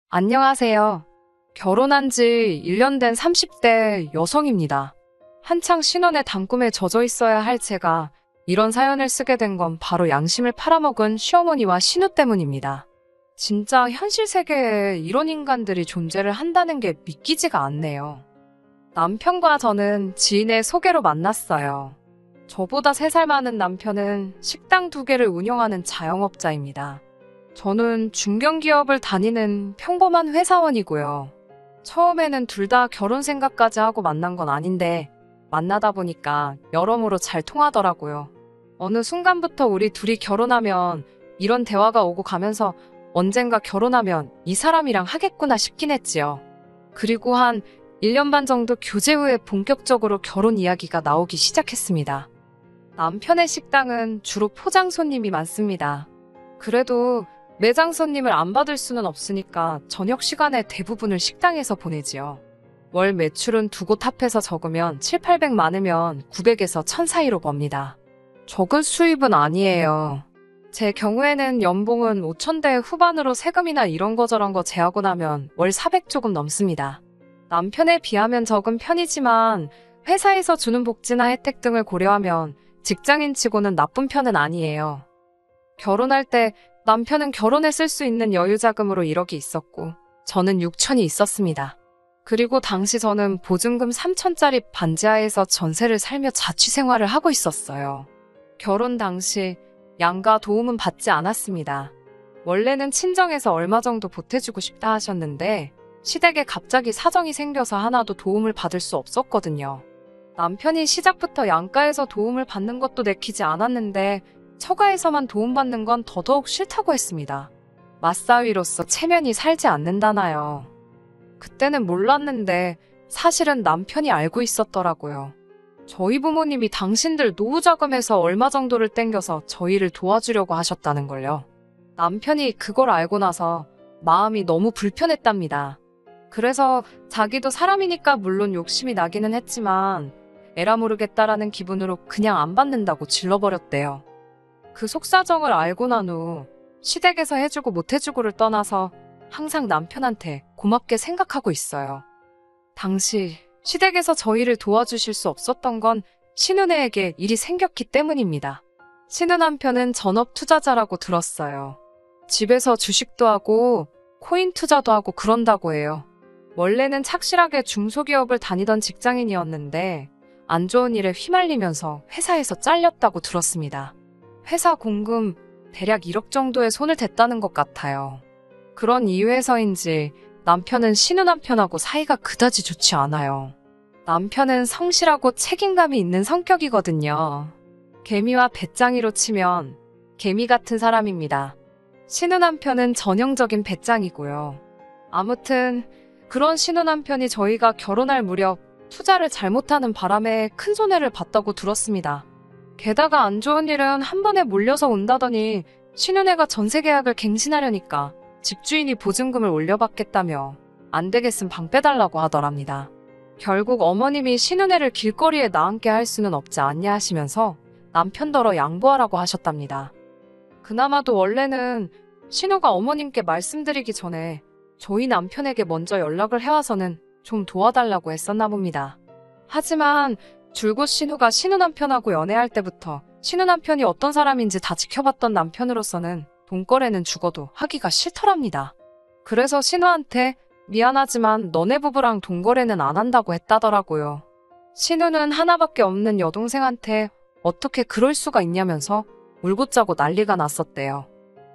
안녕하세요. 결혼한 지 1년 된 30대 여성입니다. 한창 신혼의 단꿈에 젖어 있어야 할 제가 이런 사연을 쓰게 된 건 바로 양심을 팔아먹은 시어머니와 신우 때문입니다. 진짜 현실 세계에 이런 인간들이 존재를 한다는 게 믿기지가 않네요. 남편과 저는 지인의 소개로 만났어요. 저보다 3살 많은 남편은 식당 2개를 운영하는 자영업자입니다. 저는 중견기업을 다니는 평범한 회사원이고요. 처음에는 둘 다 결혼 생각까지 하고 만난 건 아닌데 만나다 보니까 여러모로 잘 통하더라고요. 어느 순간부터 우리 둘이 결혼하면 이런 대화가 오고 가면서 언젠가 결혼하면 이 사람이랑 하겠구나 싶긴 했지요. 그리고 한 1년 반 정도 교제 후에 본격적으로 결혼 이야기가 나오기 시작했습니다. 남편의 식당은 주로 포장 손님이 많습니다. 그래도 매장 손님을 안 받을 수는 없으니까 저녁 시간에 대부분을 식당에서 보내지요. 월 매출은 2곳 합해서 적으면 700~800 많으면 900에서 1000 사이로 법니다. 적은 수입은 아니에요. 제 경우에는 연봉은 5000대 후반으로 세금이나 이런 거 저런 거 제하고 나면 월 400 조금 넘습니다. 남편에 비하면 적은 편이지만 회사에서 주는 복지나 혜택 등을 고려하면 직장인치고는 나쁜 편은 아니에요. 결혼할 때 남편은 결혼에 쓸 수 있는 여유 자금으로 1억이 있었고 저는 6천이 있었습니다. 그리고 당시 저는 보증금 3000짜리 반지하에서 전세를 살며 자취 생활을 하고 있었어요. 결혼 당시 양가 도움은 받지 않았습니다. 원래는 친정에서 얼마 정도 보태주고 싶다 하셨는데 시댁에 갑자기 사정이 생겨서 하나도 도움을 받을 수 없었거든요. 남편이 시작부터 양가에서 도움을 받는 것도 내키지 않았는데 처가에서만 도움받는 건 더더욱 싫다고 했습니다. 맞사위로서 체면이 살지 않는다나요. 그때는 몰랐는데 사실은 남편이 알고 있었더라고요. 저희 부모님이 당신들 노후자금에서 얼마 정도를 땡겨서 저희를 도와주려고 하셨다는 걸요. 남편이 그걸 알고 나서 마음이 너무 불편했답니다. 그래서 자기도 사람이니까 물론 욕심이 나기는 했지만 에라 모르겠다라는 기분으로 그냥 안 받는다고 질러버렸대요. 그 속사정을 알고 난 후 시댁에서 해주고 못해주고를 떠나서 항상 남편한테 고맙게 생각하고 있어요. 당시 시댁에서 저희를 도와주실 수 없었던 건 신우네에게 일이 생겼기 때문입니다. 신우 남편은 전업 투자자라고 들었어요. 집에서 주식도 하고 코인 투자도 하고 그런다고 해요. 원래는 착실하게 중소기업을 다니던 직장인이었는데 안 좋은 일에 휘말리면서 회사에서 잘렸다고 들었습니다. 회사 공금 대략 1억 정도에 손을 댔다는 것 같아요. 그런 이유에서인지 남편은 신우 남편하고 사이가 그다지 좋지 않아요. 남편은 성실하고 책임감이 있는 성격이거든요. 개미와 배짱이로 치면 개미 같은 사람입니다. 신우 남편은 전형적인 배짱이고요. 아무튼 그런 신우 남편이 저희가 결혼할 무렵 투자를 잘못하는 바람에 큰 손해를 봤다고 들었습니다. 게다가 안 좋은 일은 한 번에 몰려서 온다더니 신우네가 전세 계약을 갱신하려니까 집주인이 보증금을 올려받겠다며 안 되겠음 방 빼달라고 하더랍니다. 결국 어머님이 신우네를 길거리에 나앉게 할 수는 없지 않냐 하시면서 남편더러 양보하라고 하셨답니다. 그나마도 원래는 신우가 어머님께 말씀드리기 전에 저희 남편에게 먼저 연락을 해와서는 좀 도와달라고 했었나 봅니다. 하지만 줄곧 신우가 신우 남편하고 연애할 때부터 신우 남편이 어떤 사람인지 다 지켜봤던 남편으로서는 돈거래는 죽어도 하기가 싫더랍니다. 그래서 신우한테 미안하지만 너네 부부랑 돈거래는 안 한다고 했다더라고요. 신우는 하나밖에 없는 여동생한테 어떻게 그럴 수가 있냐면서 울고짜고 난리가 났었대요.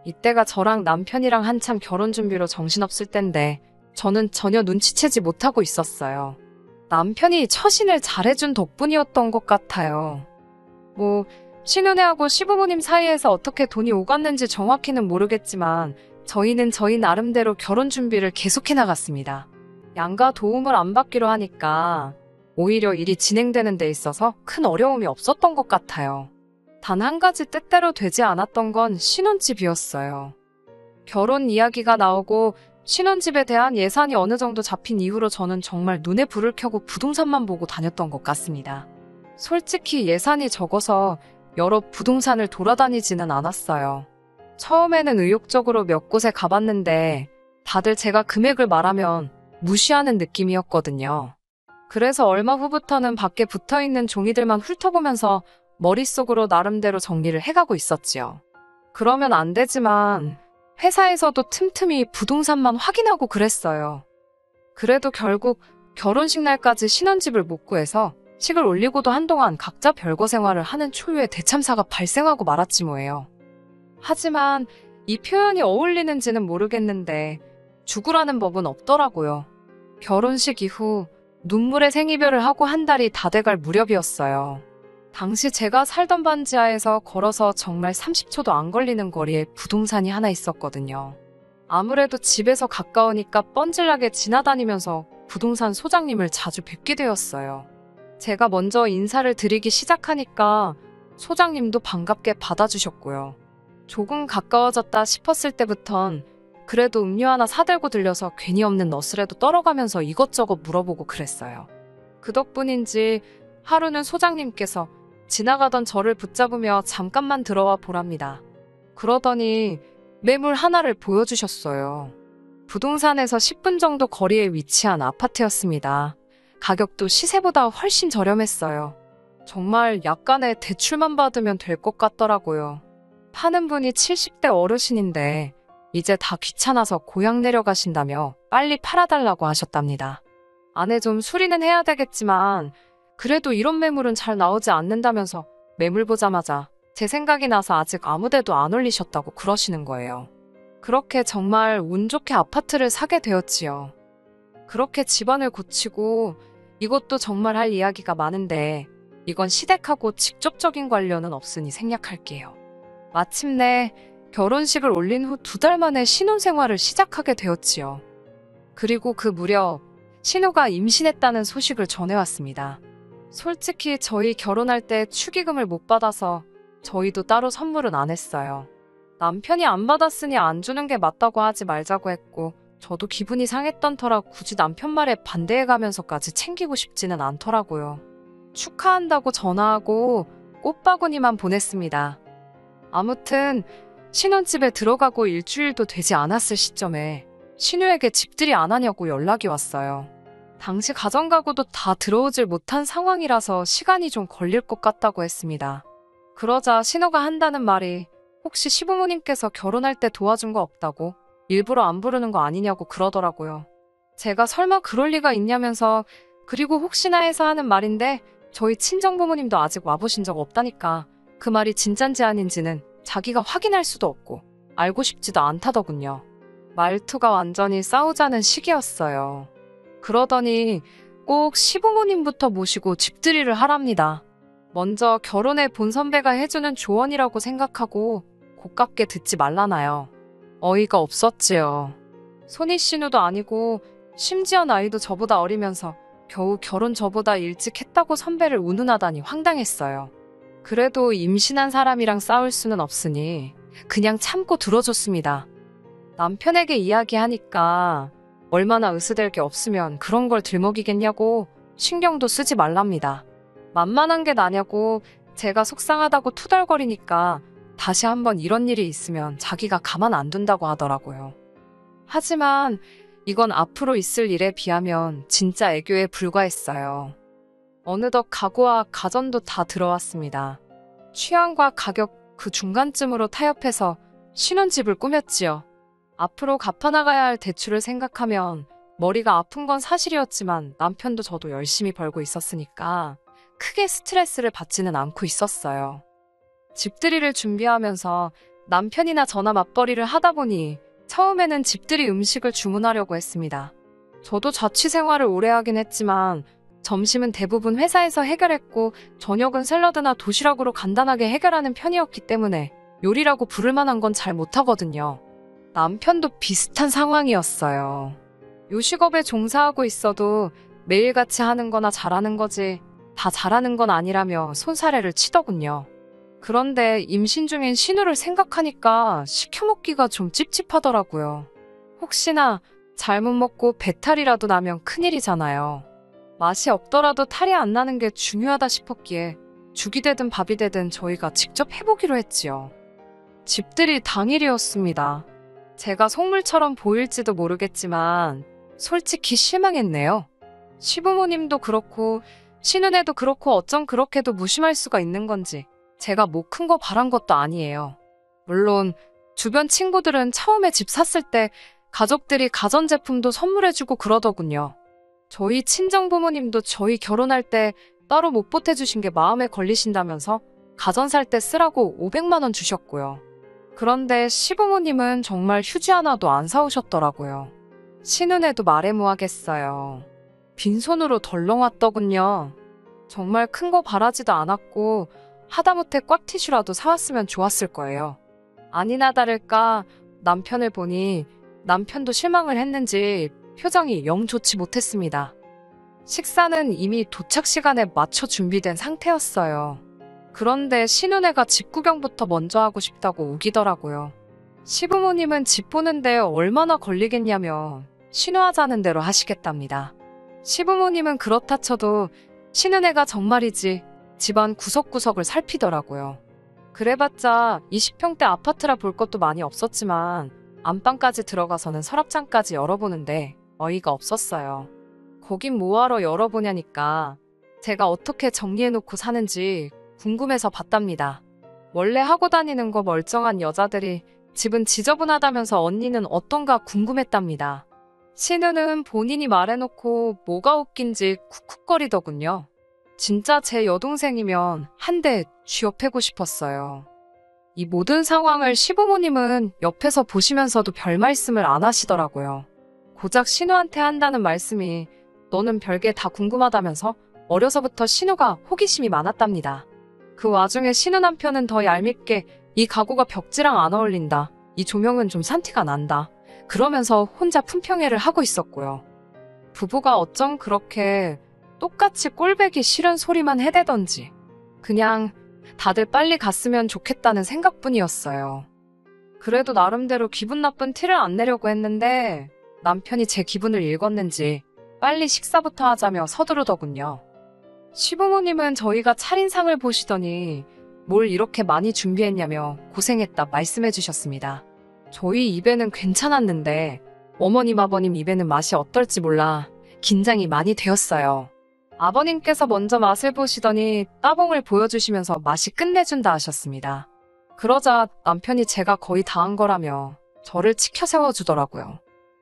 이때가 저랑 남편이랑 한참 결혼 준비로 정신없을 땐데 저는 전혀 눈치채지 못하고 있었어요. 남편이 처신을 잘해준 덕분이었던 것 같아요. 신우네하고 시부모님 사이에서 어떻게 돈이 오갔는지 정확히는 모르겠지만 저희는 저희 나름대로 결혼 준비를 계속해 나갔습니다. 양가 도움을 안 받기로 하니까 오히려 일이 진행되는 데 있어서 큰 어려움이 없었던 것 같아요. 단 한 가지 뜻대로 되지 않았던 건 신혼집이었어요. 결혼 이야기가 나오고 신혼집에 대한 예산이 어느 정도 잡힌 이후로 저는 정말 눈에 불을 켜고 부동산만 보고 다녔던 것 같습니다. 솔직히 예산이 적어서 여러 부동산을 돌아다니지는 않았어요. 처음에는 의욕적으로 몇 곳에 가봤는데 다들 제가 금액을 말하면 무시하는 느낌이었거든요. 그래서 얼마 후부터는 밖에 붙어있는 종이들만 훑어보면서 머릿속으로 나름대로 정리를 해가고 있었지요. 그러면 안 되지만 회사에서도 틈틈이 부동산만 확인하고 그랬어요. 그래도 결국 결혼식 날까지 신혼집을 못 구해서 식을 올리고도 한동안 각자 별거 생활을 하는 초유의 대참사가 발생하고 말았지 뭐예요. 하지만 이 표현이 어울리는지는 모르겠는데 죽으라는 법은 없더라고요. 결혼식 이후 눈물의 생이별을 하고 한 달이 다 돼갈 무렵이었어요. 당시 제가 살던 반지하에서 걸어서 정말 30초도 안 걸리는 거리에 부동산이 하나 있었거든요. 아무래도 집에서 가까우니까 뻔질나게 지나다니면서 부동산 소장님을 자주 뵙게 되었어요. 제가 먼저 인사를 드리기 시작하니까 소장님도 반갑게 받아주셨고요. 조금 가까워졌다 싶었을 때부턴 그래도 음료 하나 사들고 들려서 괜히 없는 너스레도 떨어가면서 이것저것 물어보고 그랬어요. 그 덕분인지 하루는 소장님께서 지나가던 저를 붙잡으며 잠깐만 들어와 보랍니다. 그러더니 매물 하나를 보여주셨어요. 부동산에서 10분 정도 거리에 위치한 아파트였습니다. 가격도 시세보다 훨씬 저렴했어요. 정말 약간의 대출만 받으면 될 것 같더라고요. 파는 분이 70대 어르신인데 이제 다 귀찮아서 고향 내려가신다며 빨리 팔아달라고 하셨답니다. 안에 좀 수리는 해야 되겠지만 그래도 이런 매물은 잘 나오지 않는다면서 매물 보자마자 제 생각이 나서 아직 아무데도 안 올리셨다고 그러시는 거예요. 그렇게 정말 운 좋게 아파트를 사게 되었지요. 그렇게 집안을 고치고 이것도 정말 할 이야기가 많은데 이건 시댁하고 직접적인 관련은 없으니 생략할게요. 마침내 결혼식을 올린 후 2달 만에 신혼생활을 시작하게 되었지요. 그리고 그 무렵 신우가 임신했다는 소식을 전해왔습니다. 솔직히 저희 결혼할 때 축의금을 못 받아서 저희도 따로 선물은 안 했어요. 남편이 안 받았으니 안 주는 게 맞다고 하지 말자고 했고 저도 기분이 상했던 터라 굳이 남편 말에 반대해가면서까지 챙기고 싶지는 않더라고요. 축하한다고 전화하고 꽃바구니만 보냈습니다. 아무튼 신혼집에 들어가고 일주일도 되지 않았을 시점에 신우에게 집들이 안 하냐고 연락이 왔어요. 당시 가정가구도 다 들어오질 못한 상황이라서 시간이 좀 걸릴 것 같다고 했습니다. 그러자 신우가 한다는 말이 혹시 시부모님께서 결혼할 때 도와준 거 없다고 일부러 안 부르는 거 아니냐고 그러더라고요. 제가 설마 그럴 리가 있냐면서 그리고 혹시나 해서 하는 말인데 저희 친정부모님도 아직 와보신 적 없다니까 그 말이 진짠지 아닌지는 자기가 확인할 수도 없고 알고 싶지도 않다더군요. 말투가 완전히 싸우자는 식이었어요. 그러더니 꼭 시부모님부터 모시고 집들이를 하랍니다. 먼저 결혼해 본 선배가 해주는 조언이라고 생각하고 고깝게 듣지 말라나요. 어이가 없었지요. 손이 신우도 아니고 심지어 나이도 저보다 어리면서 겨우 결혼 저보다 일찍 했다고 선배를 운운하다니 황당했어요. 그래도 임신한 사람이랑 싸울 수는 없으니 그냥 참고 들어줬습니다. 남편에게 이야기하니까 얼마나 으스댈 게 없으면 그런 걸 들먹이겠냐고 신경도 쓰지 말랍니다. 만만한 게 나냐고 제가 속상하다고 투덜거리니까 다시 한번 이런 일이 있으면 자기가 가만 안 둔다고 하더라고요. 하지만 이건 앞으로 있을 일에 비하면 진짜 애교에 불과했어요. 어느덧 가구와 가전도 다 들어왔습니다. 취향과 가격 그 중간쯤으로 타협해서 신혼집을 꾸몄지요. 앞으로 갚아나가야 할 대출을 생각하면 머리가 아픈 건 사실이었지만 남편도 저도 열심히 벌고 있었으니까 크게 스트레스를 받지는 않고 있었어요. 집들이를 준비하면서 남편이나 저나 맞벌이를 하다 보니 처음에는 집들이 음식을 주문하려고 했습니다. 저도 자취생활을 오래 하긴 했지만 점심은 대부분 회사에서 해결했고 저녁은 샐러드나 도시락으로 간단하게 해결하는 편이었기 때문에 요리라고 부를 만한 건 잘 못하거든요. 남편도 비슷한 상황이었어요. 요식업에 종사하고 있어도 매일같이 하는 거나 잘하는 거지 다 잘하는 건 아니라며 손사래를 치더군요. 그런데 임신 중인 신우를 생각하니까 시켜먹기가 좀 찝찝하더라고요. 혹시나 잘못 먹고 배탈이라도 나면 큰일이잖아요. 맛이 없더라도 탈이 안 나는 게 중요하다 싶었기에 죽이 되든 밥이 되든 저희가 직접 해보기로 했지요. 집들이 당일이었습니다. 제가 속물처럼 보일지도 모르겠지만 솔직히 실망했네요. 시부모님도 그렇고 신은혜도 그렇고 어쩜 그렇게도 무심할 수가 있는 건지 제가 뭐 큰 거 바란 것도 아니에요. 물론 주변 친구들은 처음에 집 샀을 때 가족들이 가전제품도 선물해주고 그러더군요. 저희 친정부모님도 저희 결혼할 때 따로 못 보태주신 게 마음에 걸리신다면서 가전 살 때 쓰라고 500만 원 주셨고요. 그런데 시부모님은 정말 휴지 하나도 안 사오셨더라고요. 신은혜도 말해모하겠어요. 빈손으로 덜렁 왔더군요. 정말 큰 거 바라지도 않았고 하다못해 꽉티슈라도 사왔으면 좋았을 거예요. 아니나 다를까 남편을 보니 남편도 실망을 했는지 표정이 영 좋지 못했습니다. 식사는 이미 도착 시간에 맞춰 준비된 상태였어요. 그런데 신은혜가 집 구경부터 먼저 하고 싶다고 우기더라고요. 시부모님은 집 보는데 얼마나 걸리겠냐며 신우하자는 대로 하시겠답니다. 시부모님은 그렇다 쳐도 신은혜가 정말이지 집안 구석구석을 살피더라고요. 그래봤자 20평대 아파트라 볼 것도 많이 없었지만 안방까지 들어가서는 서랍장까지 열어보는데 어이가 없었어요. 거긴 뭐하러 열어보냐니까 제가 어떻게 정리해놓고 사는지 궁금해서 봤답니다. 원래 하고 다니는 거 멀쩡한 여자들이 집은 지저분하다면서 언니는 어떤가 궁금했답니다. 신우는 본인이 말해놓고 뭐가 웃긴지 쿡쿡거리더군요. 진짜 제 여동생이면 한 대 쥐어패고 싶었어요. 이 모든 상황을 시부모님은 옆에서 보시면서도 별 말씀을 안 하시더라고요. 고작 신우한테 한다는 말씀이 너는 별게 다 궁금하다면서 어려서부터 신우가 호기심이 많았답니다. 그 와중에 신우 남편은 더 얄밉게 이 가구가 벽지랑 안 어울린다. 이 조명은 좀 산티가 난다. 그러면서 혼자 품평회를 하고 있었고요. 부부가 어쩜 그렇게 똑같이 꼴배기 싫은 소리만 해대던지 그냥 다들 빨리 갔으면 좋겠다는 생각뿐이었어요. 그래도 나름대로 기분 나쁜 티를 안 내려고 했는데 남편이 제 기분을 읽었는지 빨리 식사부터 하자며 서두르더군요. 시부모님은 저희가 차린상을 보시더니 뭘 이렇게 많이 준비했냐며 고생했다 말씀해 주셨습니다. 저희 입에는 괜찮았는데 어머님 아버님 입에는 맛이 어떨지 몰라 긴장이 많이 되었어요. 아버님께서 먼저 맛을 보시더니 따봉을 보여주시면서 맛이 끝내준다 하셨습니다. 그러자 남편이 제가 거의 다 한 거라며 저를 치켜 세워주더라고요.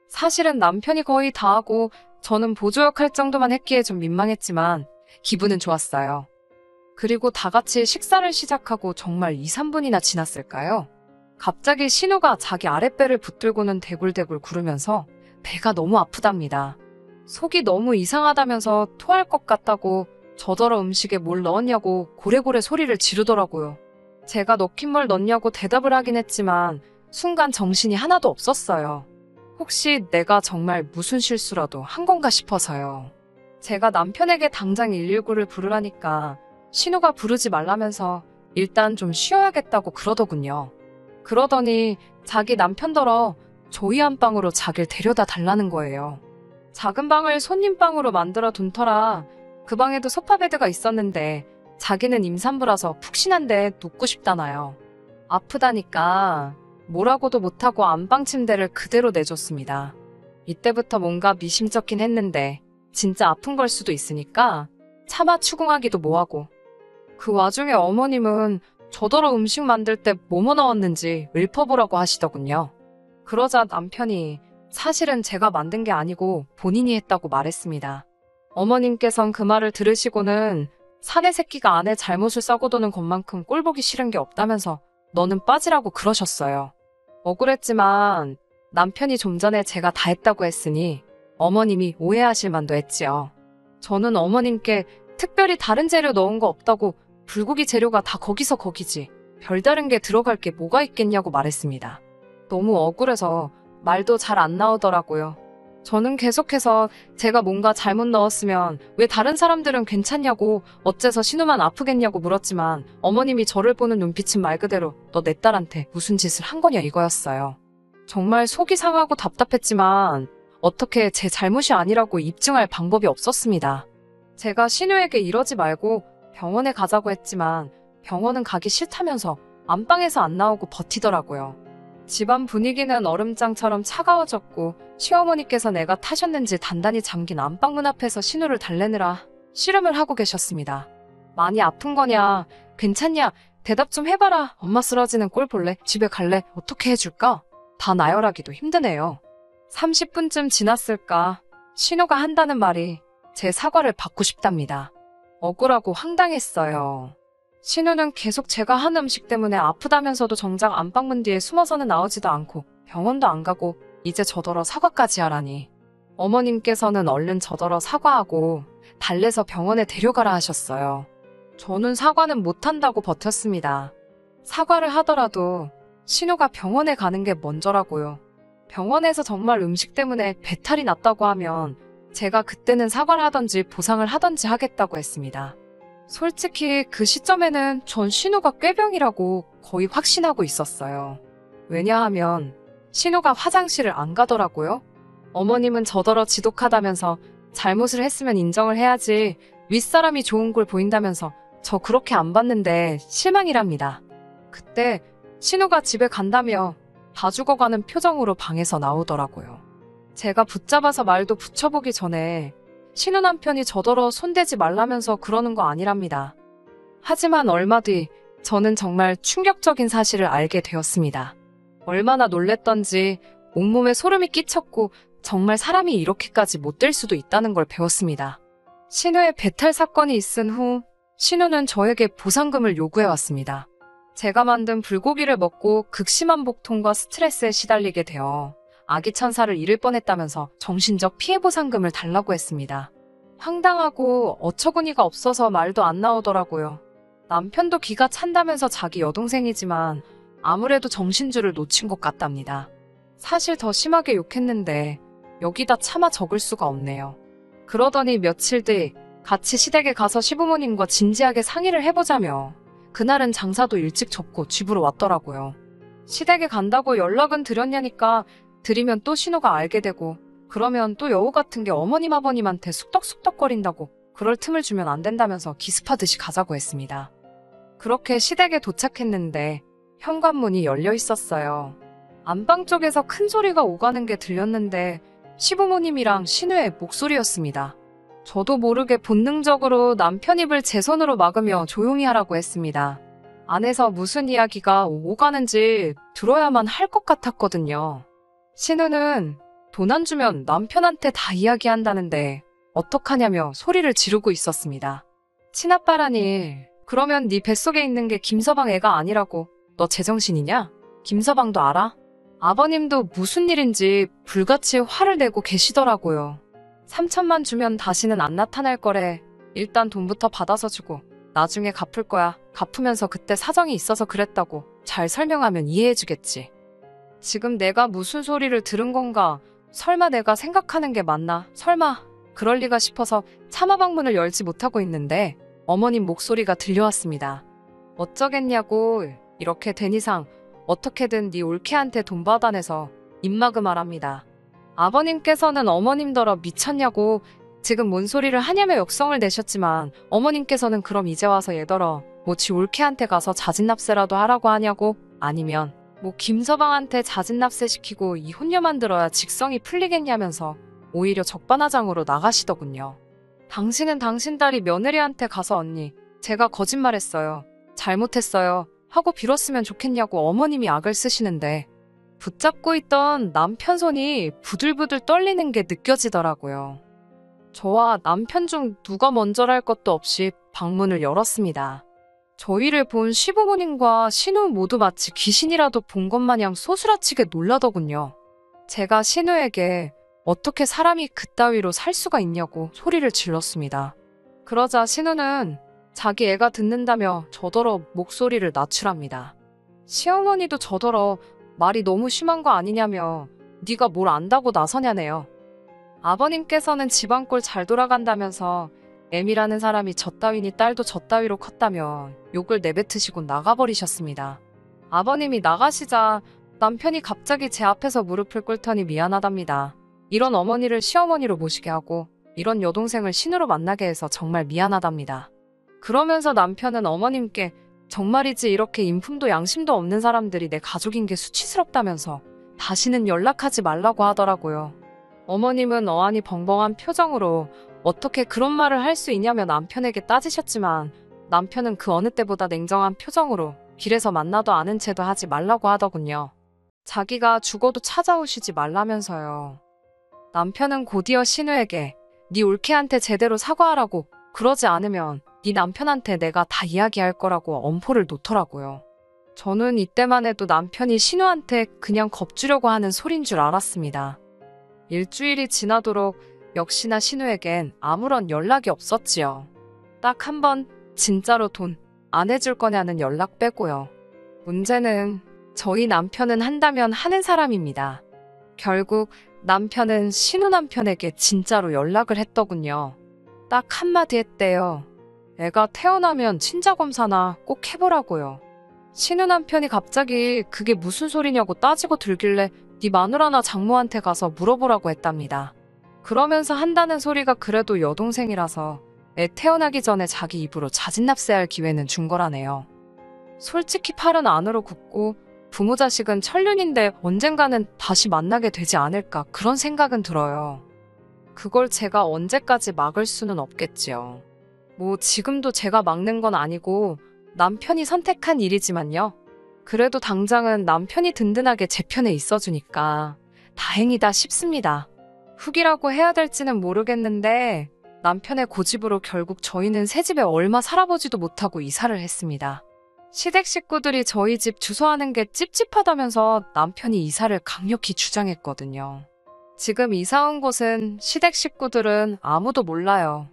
사실은 남편이 거의 다 하고 저는 보조역 할 정도만 했기에 좀 민망했지만 기분은 좋았어요. 그리고 다 같이 식사를 시작하고 정말 2, 3분이나 지났을까요? 갑자기 신우가 자기 아랫배를 붙들고는 대굴대굴 구르면서 배가 너무 아프답니다. 속이 너무 이상하다면서 토할 것 같다고 저더러 음식에 뭘 넣었냐고 고래고래 소리를 지르더라고요. 제가 넣긴 뭘 넣냐고 대답을 하긴 했지만 순간 정신이 하나도 없었어요. 혹시 내가 정말 무슨 실수라도 한 건가 싶어서요. 제가 남편에게 당장 119를 부르라니까 신우가 부르지 말라면서 일단 좀 쉬어야겠다고 그러더군요. 그러더니 자기 남편더러 저희 안방으로 자기를 데려다 달라는 거예요. 작은 방을 손님방으로 만들어 둔 터라 그 방에도 소파베드가 있었는데 자기는 임산부라서 푹신한데 눕고 싶다나요. 아프다니까 뭐라고도 못하고 안방 침대를 그대로 내줬습니다. 이때부터 뭔가 미심쩍긴 했는데 진짜 아픈 걸 수도 있으니까 차마 추궁하기도 뭐하고. 그 와중에 어머님은 저더러 음식 만들 때 뭐뭐 넣었는지 읊어보라고 하시더군요. 그러자 남편이 사실은 제가 만든 게 아니고 본인이 했다고 말했습니다. 어머님께선 그 말을 들으시고는 사내 새끼가 아내 잘못을 싸고도는 것만큼 꼴보기 싫은 게 없다면서 너는 빠지라고 그러셨어요. 억울했지만 남편이 좀 전에 제가 다 했다고 했으니 어머님이 오해하실 만도 했지요. 저는 어머님께 특별히 다른 재료 넣은 거 없다고 불고기 재료가 다 거기서 거기지 별다른 게 들어갈 게 뭐가 있겠냐고 말했습니다. 너무 억울해서 말도 잘 안 나오더라고요. 저는 계속해서 제가 뭔가 잘못 넣었으면 왜 다른 사람들은 괜찮냐고 어째서 신우만 아프겠냐고 물었지만 어머님이 저를 보는 눈빛은 말 그대로 너 내 딸한테 무슨 짓을 한 거냐 이거였어요. 정말 속이 상하고 답답했지만 어떻게 제 잘못이 아니라고 입증할 방법이 없었습니다. 제가 신우에게 이러지 말고 병원에 가자고 했지만 병원은 가기 싫다면서 안방에서 안 나오고 버티더라고요. 집안 분위기는 얼음장처럼 차가워졌고 시어머니께서 내가 타셨는지 단단히 잠긴 안방문 앞에서 신호를 달래느라 씨름을 하고 계셨습니다. 많이 아픈 거냐? 괜찮냐? 대답 좀 해봐라. 엄마 쓰러지는 꼴 볼래? 집에 갈래? 어떻게 해줄까? 다 나열하기도 힘드네요. 30분쯤 지났을까? 신호가 한다는 말이 제 사과를 받고 싶답니다. 억울하고 황당했어요. 신우는 계속 제가 한 음식 때문에 아프다면서도 정작 안방문 뒤에 숨어서는 나오지도 않고 병원도 안 가고 이제 저더러 사과까지 하라니. 어머님께서는 얼른 저더러 사과하고 달래서 병원에 데려가라 하셨어요. 저는 사과는 못한다고 버텼습니다. 사과를 하더라도 신우가 병원에 가는 게 먼저라고요. 병원에서 정말 음식 때문에 배탈이 났다고 하면 제가 그때는 사과를 하던지 보상을 하던지 하겠다고 했습니다. 솔직히 그 시점에는 전 신우가 꾀병이라고 거의 확신하고 있었어요. 왜냐하면 신우가 화장실을 안 가더라고요. 어머님은 저더러 지독하다면서 잘못을 했으면 인정을 해야지 윗사람이 좋은 걸 보인다면서 저 그렇게 안 봤는데 실망이랍니다. 그때 신우가 집에 간다며 다 죽어가는 표정으로 방에서 나오더라고요. 제가 붙잡아서 말도 붙여보기 전에 신우 남편이 저더러 손대지 말라면서 그러는 거 아니랍니다. 하지만 얼마 뒤 저는 정말 충격적인 사실을 알게 되었습니다. 얼마나 놀랬던지 온몸에 소름이 끼쳤고 정말 사람이 이렇게까지 못될 수도 있다는 걸 배웠습니다. 신우의 배탈 사건이 있은 후 신우는 저에게 보상금을 요구해왔습니다. 제가 만든 불고기를 먹고 극심한 복통과 스트레스에 시달리게 되어 아기 천사를 잃을 뻔했다면서 정신적 피해 보상금을 달라고 했습니다. 황당하고 어처구니가 없어서 말도 안 나오더라고요. 남편도 기가 찬다면서 자기 여동생이지만 아무래도 정신줄을 놓친 것 같답니다. 사실 더 심하게 욕했는데 여기다 차마 적을 수가 없네요. 그러더니 며칠 뒤 같이 시댁에 가서 시부모님과 진지하게 상의를 해보자며 그날은 장사도 일찍 접고 집으로 왔더라고요. 시댁에 간다고 연락은 드렸냐니까 드리면 또 신우가 알게 되고 그러면 또 여우 같은 게 어머님 아버님한테 쑥덕쑥덕거린다고 그럴 틈을 주면 안 된다면서 기습하듯이 가자고 했습니다. 그렇게 시댁에 도착했는데 현관문이 열려 있었어요. 안방 쪽에서 큰 소리가 오가는 게 들렸는데 시부모님이랑 신우의 목소리였습니다. 저도 모르게 본능적으로 남편 입을 제 손으로 막으며 조용히 하라고 했습니다. 안에서 무슨 이야기가 오가는지 들어야만 할 것 같았거든요. 신우는 돈 안 주면 남편한테 다 이야기한다는데 어떡하냐며 소리를 지르고 있었습니다. 친아빠라니 그러면 네 뱃속에 있는 게 김서방 애가 아니라고 너 제정신이냐? 김서방도 알아? 아버님도 무슨 일인지 불같이 화를 내고 계시더라고요. 3천만 주면 다시는 안 나타날 거래. 일단 돈부터 받아서 주고 나중에 갚을 거야. 갚으면서 그때 사정이 있어서 그랬다고 잘 설명하면 이해해주겠지. 지금 내가 무슨 소리를 들은 건가? 설마 내가 생각하는 게 맞나? 설마 그럴 리가 싶어서 차마 방문을 열지 못하고 있는데 어머님 목소리가 들려왔습니다. 어쩌겠냐고. 이렇게 된 이상 어떻게든 네 올케한테 돈 받아내서 입막음 하랍니다. 아버님께서는 어머님더러 미쳤냐고 지금 뭔 소리를 하냐며 역성을 내셨지만 어머님께서는 그럼 이제 와서 얘더러 뭐 지 올케한테 가서 자진납세라도 하라고 하냐고 아니면 뭐 김서방한테 자진납세 시키고 이혼녀 만들어야 직성이 풀리겠냐면서 오히려 적반하장으로 나가시더군요. 당신은 당신 딸이 며느리한테 가서 언니 제가 거짓말했어요. 잘못했어요. 하고 빌었으면 좋겠냐고 어머님이 악을 쓰시는데 붙잡고 있던 남편 손이 부들부들 떨리는 게 느껴지더라고요. 저와 남편 중 누가 먼저랄 것도 없이 방문을 열었습니다. 저희를 본 시부모님과 신우 모두 마치 귀신이라도 본 것 마냥 소스라치게 놀라더군요. 제가 신우에게 어떻게 사람이 그따위로 살 수가 있냐고 소리를 질렀습니다. 그러자 신우는 자기 애가 듣는다며 저더러 목소리를 낮추랍니다. 시어머니도 저더러 말이 너무 심한 거 아니냐며 네가 뭘 안다고 나서냐네요. 아버님께서는 집안꼴 잘 돌아간다면서 애미라는 사람이 젖따위니 딸도 젖따위로 컸다며 욕을 내뱉으시고 나가버리셨습니다. 아버님이 나가시자 남편이 갑자기 제 앞에서 무릎을 꿇더니 미안하답니다. 이런 어머니를 시어머니로 모시게 하고 이런 여동생을 신우로 만나게 해서 정말 미안하답니다. 그러면서 남편은 어머님께 정말이지 이렇게 인품도 양심도 없는 사람들이 내 가족인 게 수치스럽다면서 다시는 연락하지 말라고 하더라고요. 어머님은 어안이 벙벙한 표정으로 어떻게 그런 말을 할 수 있냐며 남편에게 따지셨지만 남편은 그 어느 때보다 냉정한 표정으로 길에서 만나도 아는 체도 하지 말라고 하더군요. 자기가 죽어도 찾아오시지 말라면서요. 남편은 곧이어 신우에게 네 올케한테 제대로 사과하라고, 그러지 않으면 네 남편한테 내가 다 이야기할 거라고 엄포를 놓더라고요. 저는 이때만 해도 남편이 신우한테 그냥 겁주려고 하는 소린 줄 알았습니다. 일주일이 지나도록 역시나 신우에겐 아무런 연락이 없었지요. 딱 한 번 진짜로 돈 안 해줄 거냐는 연락 빼고요. 문제는 저희 남편은 한다면 하는 사람입니다. 결국 남편은 신우 남편에게 진짜로 연락을 했더군요. 딱 한마디 했대요. 애가 태어나면 친자검사나 꼭 해보라고요. 신우 남편이 갑자기 그게 무슨 소리냐고 따지고 들길래 네 마누라나 장모한테 가서 물어보라고 했답니다. 그러면서 한다는 소리가 그래도 여동생이라서 애 태어나기 전에 자기 입으로 자진납세할 기회는 준 거라네요. 솔직히 팔은 안으로 굽고 부모 자식은 천륜인데 언젠가는 다시 만나게 되지 않을까 그런 생각은 들어요. 그걸 제가 언제까지 막을 수는 없겠지요. 뭐 지금도 제가 막는 건 아니고 남편이 선택한 일이지만요. 그래도 당장은 남편이 든든하게 제 편에 있어주니까 다행이다 싶습니다. 훅이라고 해야 될지는 모르겠는데 남편의 고집으로 결국 저희는 새 집에 얼마 살아보지도 못하고 이사를 했습니다. 시댁 식구들이 저희 집 주소하는 게 찝찝하다면서 남편이 이사를 강력히 주장했거든요. 지금 이사 온 곳은 시댁 식구들은 아무도 몰라요.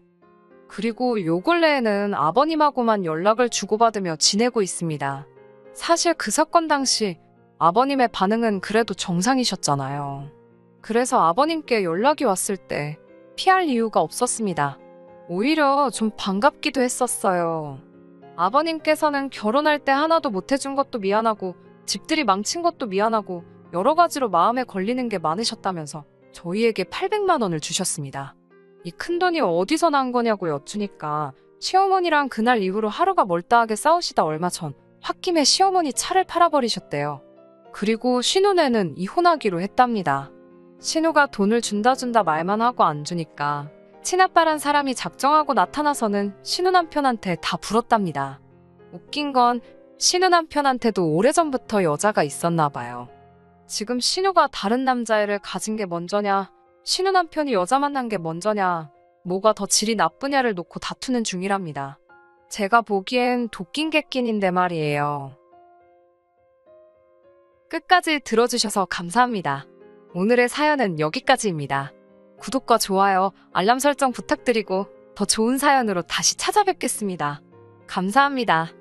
그리고 요 근래에는 아버님하고만 연락을 주고받으며 지내고 있습니다. 사실 그 사건 당시 아버님의 반응은 그래도 정상이셨잖아요. 그래서 아버님께 연락이 왔을 때 피할 이유가 없었습니다. 오히려 좀 반갑기도 했었어요. 아버님께서는 결혼할 때 하나도 못 해준 것도 미안하고 집들이 망친 것도 미안하고 여러 가지로 마음에 걸리는 게 많으셨다면서 저희에게 800만 원을 주셨습니다. 이 큰돈이 어디서 난 거냐고 여쭈니까 시어머니랑 그날 이후로 하루가 멀다하게 싸우시다 얼마 전 홧김에 시어머니 차를 팔아버리셨대요. 그리고 신우네는 이혼하기로 했답니다. 신우가 돈을 준다 말만 하고 안 주니까 친아빠란 사람이 작정하고 나타나서는 신우 남편한테 다 불었답니다. 웃긴 건 신우 남편한테도 오래전부터 여자가 있었나 봐요. 지금 신우가 다른 남자애를 가진 게 먼저냐, 신우 남편이 여자 만난 게 먼저냐, 뭐가 더 질이 나쁘냐를 놓고 다투는 중이랍니다. 제가 보기엔 도낀 객낀인데 말이에요. 끝까지 들어주셔서 감사합니다. 오늘의 사연은 여기까지입니다. 구독과 좋아요, 알람 설정 부탁드리고 더 좋은 사연으로 다시 찾아뵙겠습니다. 감사합니다.